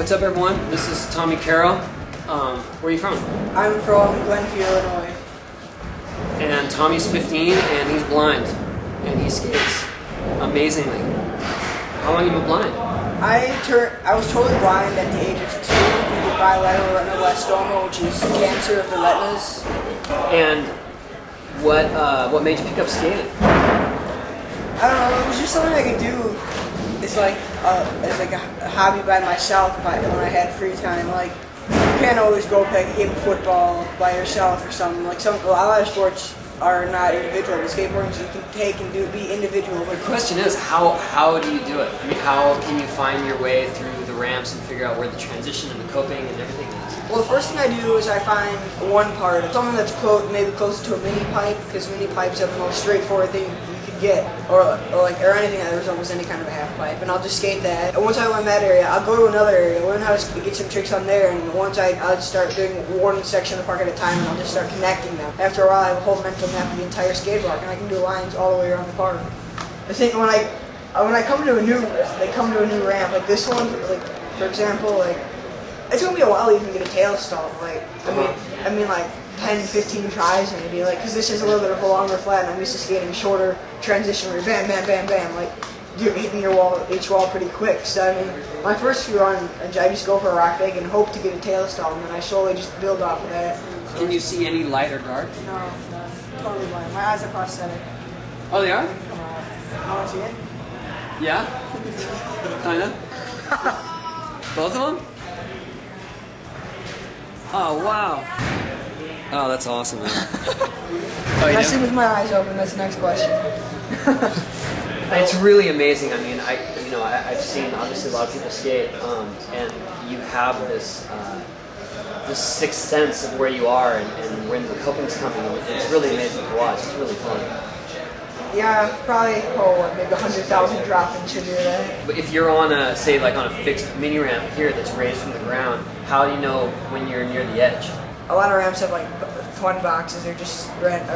What's up, everyone? This is Tommy Carroll. Where are you from? I'm from Glenview, Illinois. And Tommy's 15 and he's blind. And he skates amazingly. How long have you been blind? I was totally blind at the age of 2 due to bilateral retinoblastoma, which is cancer of the retinas. And what made you pick up skating? I don't know, it was just something I could do. It's like a hobby by myself when I had free time. Like, you can't always go play a game of football by yourself or something. Like a lot of sports are not individual. The skateboarding you can take and be individual. But the question is, how do you do it? I mean, how can you find your way through the ramps and figure out where the transition and the coping and everything is? Well, the first thing I do is I find one part, something that's maybe close to a mini pipe, because mini pipes are the most straightforward thing you could get, or anything that resembles any kind of a half pipe, and I'll just skate that. And once I learn that area, I'll go to another area, learn how to get some tricks on there, and once I'll start doing one section of the park at a time, and I'll just start connecting them. After a while, I have a whole mental map of the entire skate park, and I can do lines all the way around the park. I think when I come to a new ramp, like this one, like for example, like it's gonna be a while to even get a tail stall. Like I mean like 10, 15 tries maybe. Like because this is a little bit of a longer flat, and I'm used to skating shorter transition where you're bam, bam, bam, bam. Like you're hitting each wall pretty quick. So I mean, my first few run, I just go for a rock fake and hope to get a tail stall, and then I slowly just build off of that. Can you see any light or dark? No, totally blind. My eyes are prosthetic. Oh, they are? Come on. I want to see it. Yeah? Kinda? Both of them? Oh, wow. Oh, that's awesome, man. Can I see with my eyes open? That's the next question. It's really amazing. I mean, I've seen obviously a lot of people skate, and you have this sixth sense of where you are and when the coping's coming. It's really amazing to watch. It's really fun. Yeah, probably maybe 100,000 drop-in should do that. But if you're on a fixed mini ramp here that's raised from the ground, how do you know when you're near the edge? A lot of ramps have like fun boxes or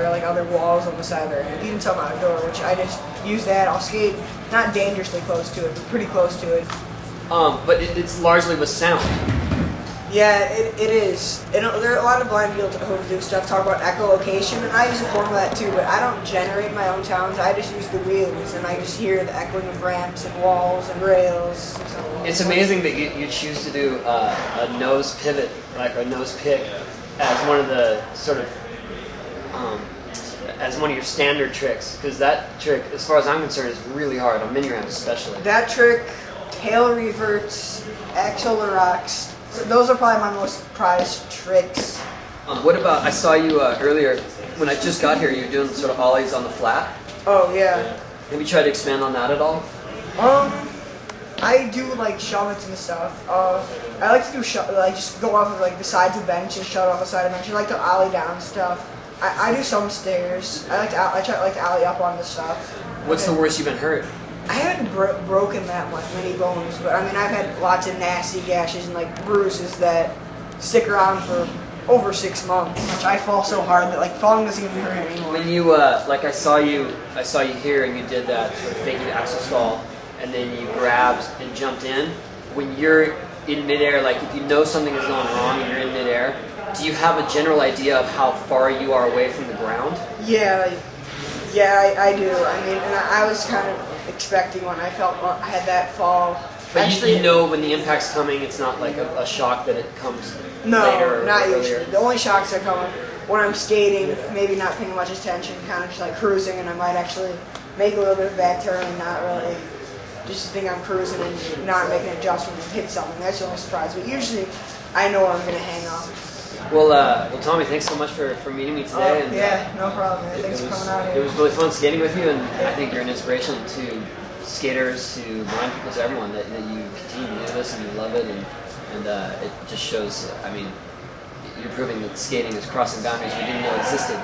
like other walls on the side of the ramp. Even some outdoor, which I just use that. I'll skate not dangerously close to it, but pretty close to it. But it's largely with sound. Yeah, it is. There are a lot of blind people who do stuff, talk about echolocation, and I use a form of that too, but I don't generate my own sounds. I just use the wheels, and I just hear the echoing of ramps and walls and rails. It's amazing that you choose to do a nose pivot, like a nose pick, as one of the as one of your standard tricks, because that trick, as far as I'm concerned, is really hard, on mini ramps especially. That trick, tail reverts, axle and rocks, those are probably my most prized tricks. What about, I saw you earlier, when I just got here, you were doing sort of ollies on the flat. Oh, yeah. Have you tried to expand on that at all? I do like shunnets and stuff. I like to do just go off of like the sides of the bench and shut off the side of the bench. I like to ollie down stuff. I do some stairs. I try to ollie up on the stuff. What's the worst you've been hurt? I haven't broken that many bones, but I mean I've had lots of nasty gashes and like bruises that stick around for over 6 months. I fall so hard that like falling doesn't even hurt anymore. When you I saw you here and you did that sort of faking axle stall, and then you grabbed and jumped in. When you're in midair, like if you know something is going wrong and you're in midair, do you have a general idea of how far you are away from the ground? Yeah, I do. I mean, and I was kind of expecting when I had that fall. But actually, you know when the impact's coming, it's not like a shock that it comes later or not earlier. usually. The only shocks that come when I'm skating, maybe not paying much attention, kind of just like cruising, and I might actually make a little bit of a bad turn and not really just think I'm cruising and not making an adjustment and hit something. That's the only surprise. But usually, I know where I'm going to hang up. Well, Tommy, thanks so much for meeting me today. Oh, yeah, no problem, man. Thanks for coming out here. It was really fun skating with you, and I think you're an inspiration to skaters, to blind people, to everyone, that you continue to do this and you love it, and it just shows, I mean, you're proving that skating is crossing boundaries we didn't know existed.